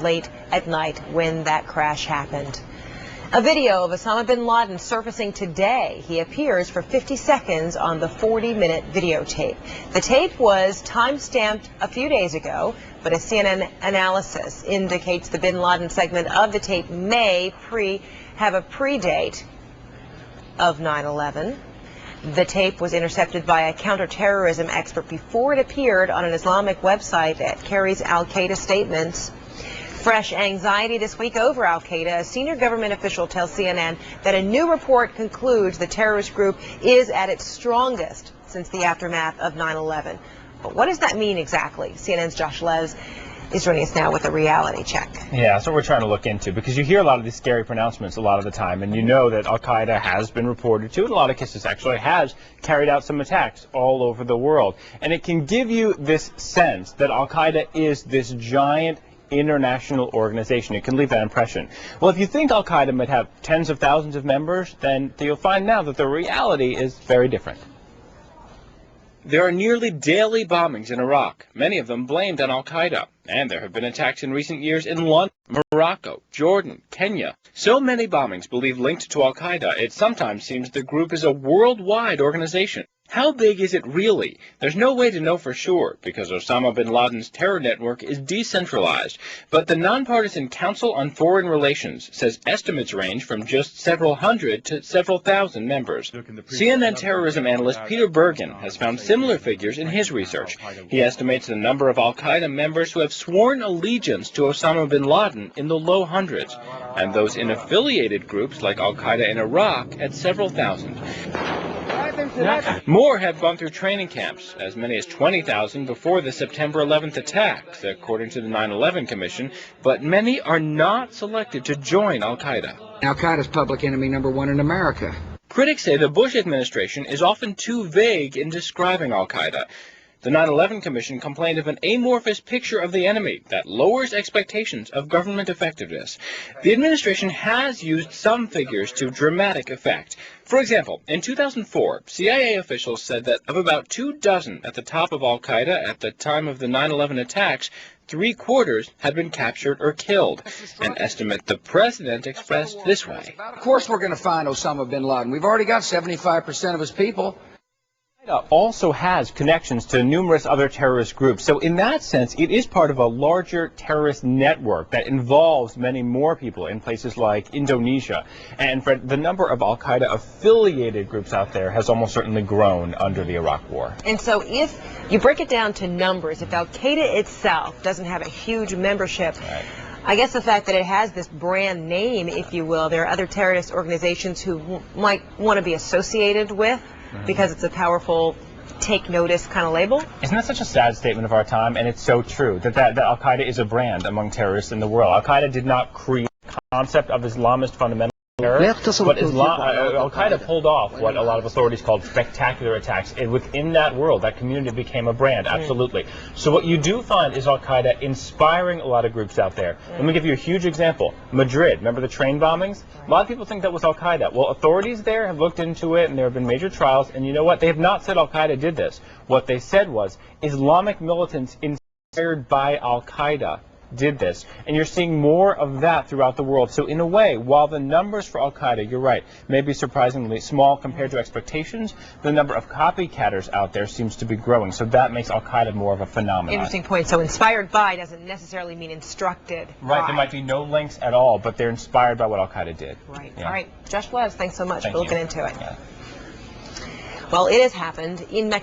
late at night when that crash happened. A video of Usama bin Laden surfacing today. He appears for 50 seconds on the 40-minute videotape. The tape was time-stamped a few days ago, but a CNN analysis indicates the bin Laden segment of the tape may have a predate of 9/11. The tape was intercepted by a counterterrorism expert before it appeared on an Islamic website that carries al-Qaeda statements. Fresh anxiety this week over al-Qaeda. A senior government official tells CNN that a new report concludes the terrorist group is at its strongest since the aftermath of 9/11. But what does that mean exactly? CNN's Joshua Levs is joining us now with a reality check. Yeah, that's what we're trying to look into, because you hear a lot of these scary pronouncements a lot of the time, and you know that al-Qaeda has been reported to, in a lot of cases actually has carried out some attacks all over the world. And it can give you this sense that al-Qaeda is this giant international organization. It can leave that impression. Well, if you think al-Qaeda might have tens of thousands of members, then you'll find now that the reality is very different. There are nearly daily bombings in Iraq, many of them blamed on al-Qaeda. And there have been attacks in recent years in London, Morocco, Jordan, Kenya. So many bombings believed linked to al-Qaeda, it sometimes seems the group is a worldwide organization. How big is it really? There's no way to know for sure, because Osama bin Laden's terror network is decentralized. But the Nonpartisan Council on Foreign Relations says estimates range from just several hundred to several thousand members. CNN terrorism analyst Peter Bergen has found similar figures in his research. He estimates the number of al-Qaeda members who have sworn allegiance to Osama bin Laden in the low hundreds, and those in affiliated groups like al-Qaeda in Iraq at several thousand. More have gone through training camps, as many as 20,000 before the September 11th attacks, according to the 9/11 Commission, but many are not selected to join al-Qaeda. Al-Qaeda's public enemy number one in America. Critics say the Bush administration is often too vague in describing al-Qaeda. The 9/11 Commission complained of an amorphous picture of the enemy that lowers expectations of government effectiveness. The administration has used some figures to dramatic effect. For example, in 2004, CIA officials said that of about 24 at the top of al-Qaeda at the time of the 9/11 attacks, 3/4 had been captured or killed, an estimate the president expressed this way. Of course we're going to find Osama bin Laden. We've already got 75% of his people. Also has connections to numerous other terrorist groups. So in that sense, it is part of a larger terrorist network that involves many more people in places like Indonesia. And for the number of al-Qaeda affiliated groups out there has almost certainly grown under the Iraq War. And so if you break it down to numbers, if al-Qaeda itself doesn't have a huge membership, right, I guess the fact that it has this brand name, if you will, there are other terrorist organizations who might want to be associated with, because it's a powerful take notice kind of label. Isn't that such a sad statement of our time? And it's so true that al-Qaeda is a brand among terrorists in the world. Al-Qaeda did not create the concept of Islamist fundamental terror, but al-Qaeda pulled off what a lot of authorities called spectacular attacks. And within that world, that community became a brand, absolutely. So what you do find is al-Qaeda inspiring a lot of groups out there. Let me give you a huge example. Madrid, remember the train bombings? A lot of people think that was al-Qaeda. Well, authorities there have looked into it, and there have been major trials, and you know what? They have not said al-Qaeda did this. What they said was Islamic militants inspired by al-Qaeda did this, and you're seeing more of that throughout the world. So in a way, while the numbers for al-Qaeda, you're right, may be surprisingly small compared to expectations, the number of copycatters out there seems to be growing. So that makes al-Qaeda more of a phenomenon. Interesting point. So inspired by doesn't necessarily mean instructed right, by. There might be no links at all, but they're inspired by what al-Qaeda did. Right. Yeah. All right. Joshua Levs, thanks so much for looking into it. Yeah. Well, it has happened in Mexico.